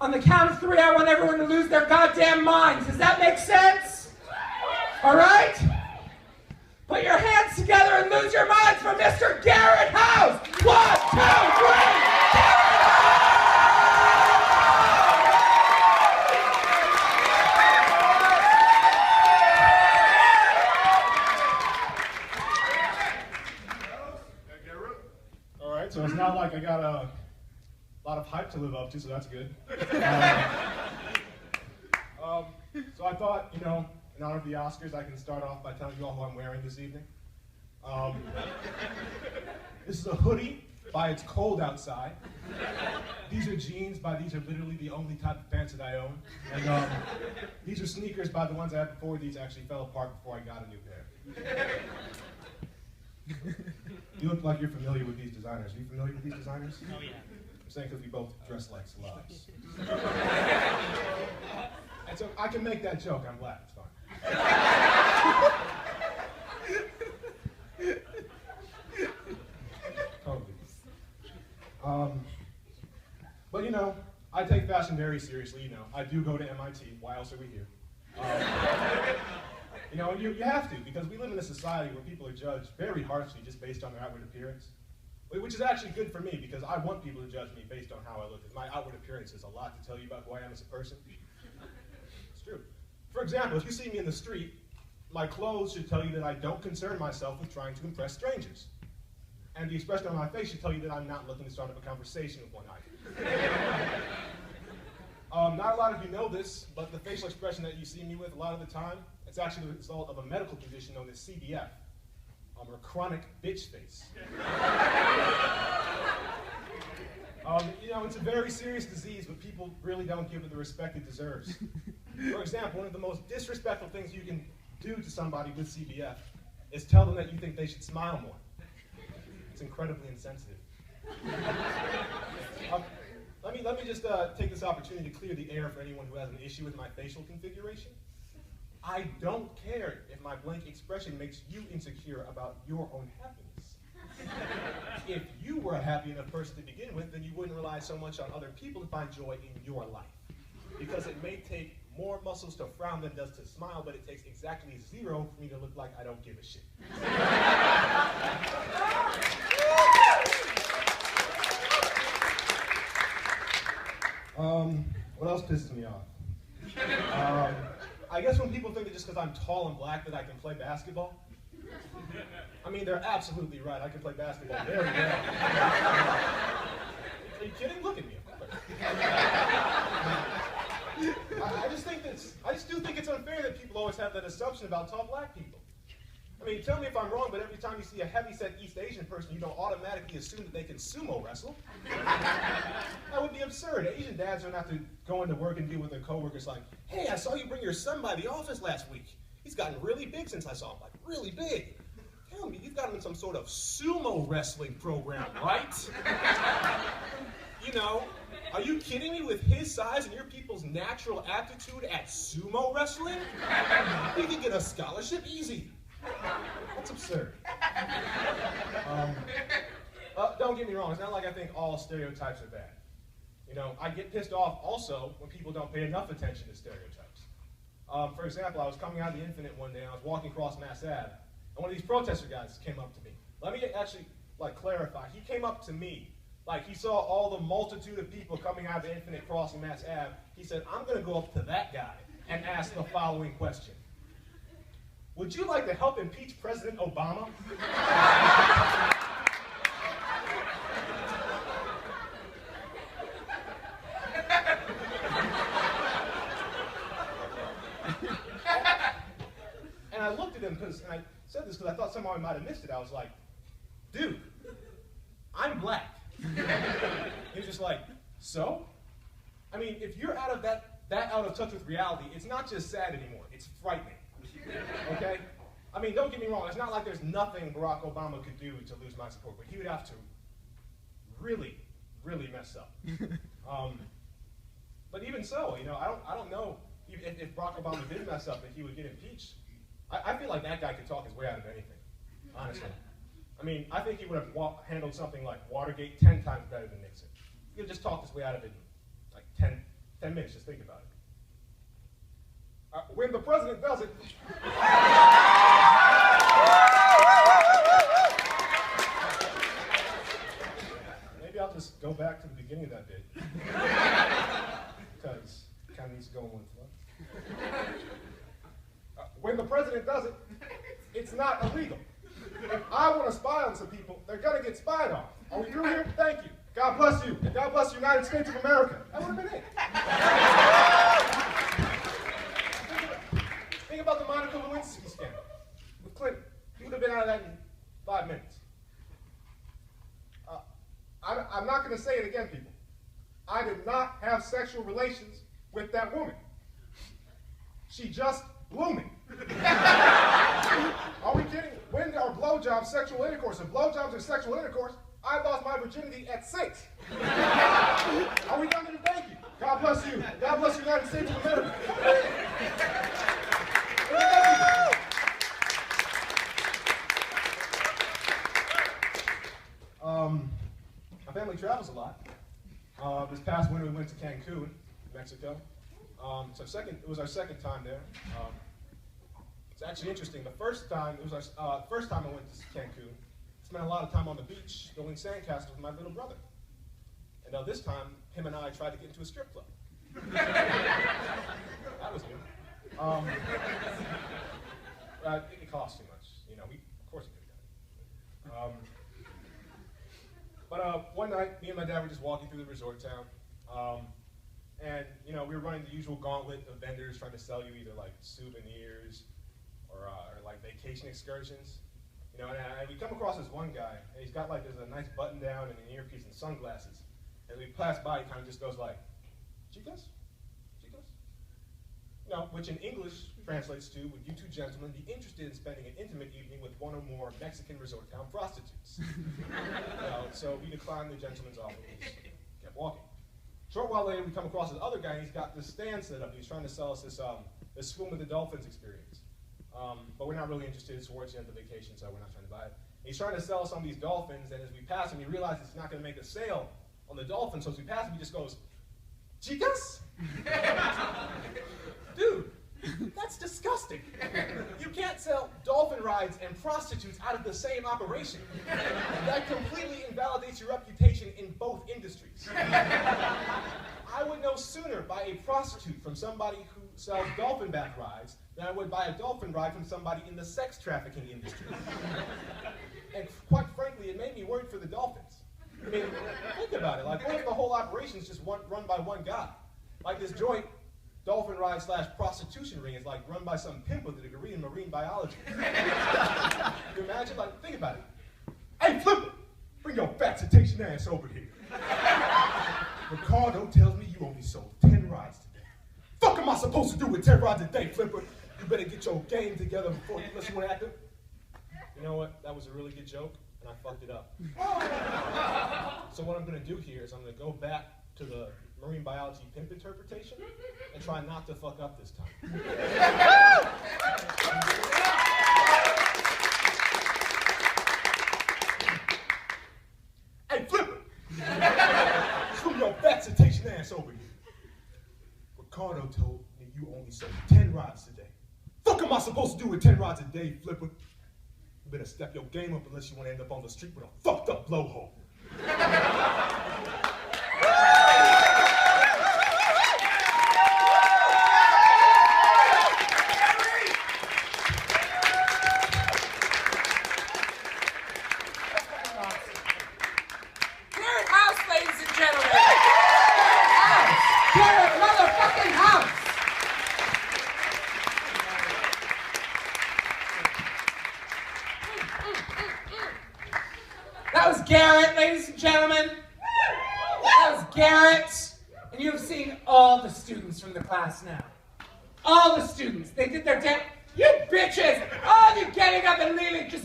On the count of 3, I want everyone to lose their goddamn minds. Does that make sense? All right? Put your hands together and lose your minds for Mr. Garrett House. 1, 2, 3, Garrett All right, so it's not like I got a lot of hype to live up to, so that's good. So I thought, in honor of the Oscars, I can start off by telling you all who I'm wearing this evening. This is a hoodie by It's Cold Outside. These are jeans by These Are Literally the Only Type of Pants that I own. And these are sneakers by the ones I had before. These actually fell apart before I got a new pair. You look like you're familiar with these designers. Are you familiar with these designers? Oh, yeah. I'm saying because we both dress like slobs. And so I can make that joke. I'm black. It's fine. Totally. But I take fashion very seriously. I do go to MIT. Why else are we here? You have to, because we live in a society where people are judged very harshly just based on their outward appearance. Which is actually good for me, because I want people to judge me based on how I look. Because my outward appearance is a lot to tell you about who I am as a person. It's true. For example, if you see me in the street, my clothes should tell you that I don't concern myself with trying to impress strangers. And the expression on my face should tell you that I'm not looking to start up a conversation with one eye. Not a lot of you know this, but the facial expression that you see me with a lot of the time, it's actually the result of a medical condition known as CBF, or chronic bitch face. It's a very serious disease, but people really don't give it the respect it deserves. For example, one of the most disrespectful things you can do to somebody with CBF is tell them that you think they should smile more. It's incredibly insensitive. Let me just take this opportunity to clear the air for anyone who has an issue with my facial configuration. I don't care if my blank expression makes you insecure about your own happiness. If you were a happy enough person to begin with, then you wouldn't rely so much on other people to find joy in your life. Because it may take more muscles to frown than it does to smile, but it takes exactly 0 for me to look like I don't give a shit. What else pisses me off? I guess when people think that just because I'm tall and black that I can play basketball. I mean, they're absolutely right. I can play basketball very well. Are you kidding? Look at me. I just do think it's unfair that people always have that assumption about tall black people. I mean, tell me if I'm wrong, but every time you see a heavyset East Asian person, you don't automatically assume that they can sumo wrestle. That would be absurd. Asian dads don't have to go into work and deal with their coworkers like, hey, I saw you bring your son by the office last week. He's gotten really big since I saw him, like really big. Tell me, you've got him in some sort of sumo wrestling program, right? Are you kidding me? With his size and your people's natural aptitude at sumo wrestling? You could get a scholarship easy. That's absurd. Don't get me wrong, it's not like I think all stereotypes are bad. I get pissed off also when people don't pay enough attention to stereotypes. For example, I was coming out of the Infinite one day and I was walking across Mass Ave, and one of these protester guys came up to me. Let me actually clarify. He came up to me, he saw all the multitude of people coming out of the Infinite crossing Mass Ave. He said, I'm going to go up to that guy and ask the following question. Would you like to help impeach President Obama? And I looked at him, and I said this because I thought somehow I might have missed it. I was like, dude, I'm black. He was just like, so? I mean, if you're out of that out of touch with reality, it's not just sad anymore, it's frightening. Okay? I mean, don't get me wrong, it's not like there's nothing Barack Obama could do to lose my support, but he would have to really, really mess up. But even so, I don't know if Barack Obama did mess up, if he would get impeached. I feel like that guy could talk his way out of anything, honestly. I mean, I think he would have handled something like Watergate 10 times better than Nixon. He could just talk his way out of it in like 10, 10 minutes, just think about it. When the president does it, maybe I'll just go back to the beginning of that bit, because it kind of needs to go in one flow. When the president does it, it's not illegal. If I want to spy on some people, they're going to get spied on. Are we through here? Thank you. God bless you. And God bless the United States of America. That would have been it. Think about the Monica Lewinsky scandal with Clinton. He would have been out of that in 5 minutes. I'm not going to say it again, people. I did not have sexual relations with that woman. She just blew me. Are we kidding? When are blowjobs sexual intercourse? If blowjobs are sexual intercourse, I lost my virginity at 6. Are we done here? Thank you. God bless you. God bless the United States of America. My family travels a lot. This past winter we went to Cancun, Mexico. It was our second time there. It's actually interesting. The first time I went to Cancun, spent a lot of time on the beach building sandcastles with my little brother. And this time, him and I tried to get into a strip club. That was good. It cost too much. You know, of course we could have done it. But one night, me and my dad were just walking through the resort town. And, you know, we were running the usual gauntlet of vendors trying to sell you either like souvenirs or like vacation excursions. You know, and we come across this one guy, and he's got like, there's a nice button down and an earpiece and sunglasses. As we pass by, he kind of just goes like, "Chicas? Chicas?" You know, which in English translates to, "Would you two gentlemen be interested in spending an intimate evening with one or more Mexican resort town prostitutes?" So we declined the gentleman's offer and just kept walking. Short while later, we come across this other guy, and he's got this stand set up. He's trying to sell us this swim with the dolphins experience. But we're not really interested. It's towards the end of the vacation, so we're not trying to buy it. And he's trying to sell us on these dolphins, and as we pass him, he realizes he's not going to make a sale on the dolphins. So as we pass him, he just goes, "Chicas?" Dude, that's disgusting. You can't sell dolphin rides and prostitutes out of the same operation. That completely invalidates your reputation in both industries. I would no sooner buy a prostitute from somebody who sells dolphin bath rides than I would buy a dolphin ride from somebody in the sex trafficking industry. And quite frankly, it made me worried for the dolphins. I mean, think about it. Like, what if the whole operation is just run by one guy? Like this joint dolphin ride / prostitution ring is like run by some pimp with a degree in marine biology. Can you imagine? Like, think about it. "Hey, Flipper, bring your fat cetacean ass over here. Ricardo tells me you only sold 10 rides today. Fuck am I supposed to do with 10 rides a day, Flipper? You better get your game together before you listen to actor." You know what? That was a really good joke, and I fucked it up. So what I'm going to do here is I'm going to go back to the marine biology pimp interpretation and try not to fuck up this time. "Hey, Flipper, swim your fat cetacean ass over here. Ricardo told me you only sold 10 rides today. Fuck am I supposed to do with 10 rides a day, Flipper? You better step your game up unless you want to end up on the street with a fucked up blowhole." That was Garrett, ladies and gentlemen. That was Garrett. And you have seen all the students from the class now. All the students. They did their damn... You bitches! All of you getting up and leaving just...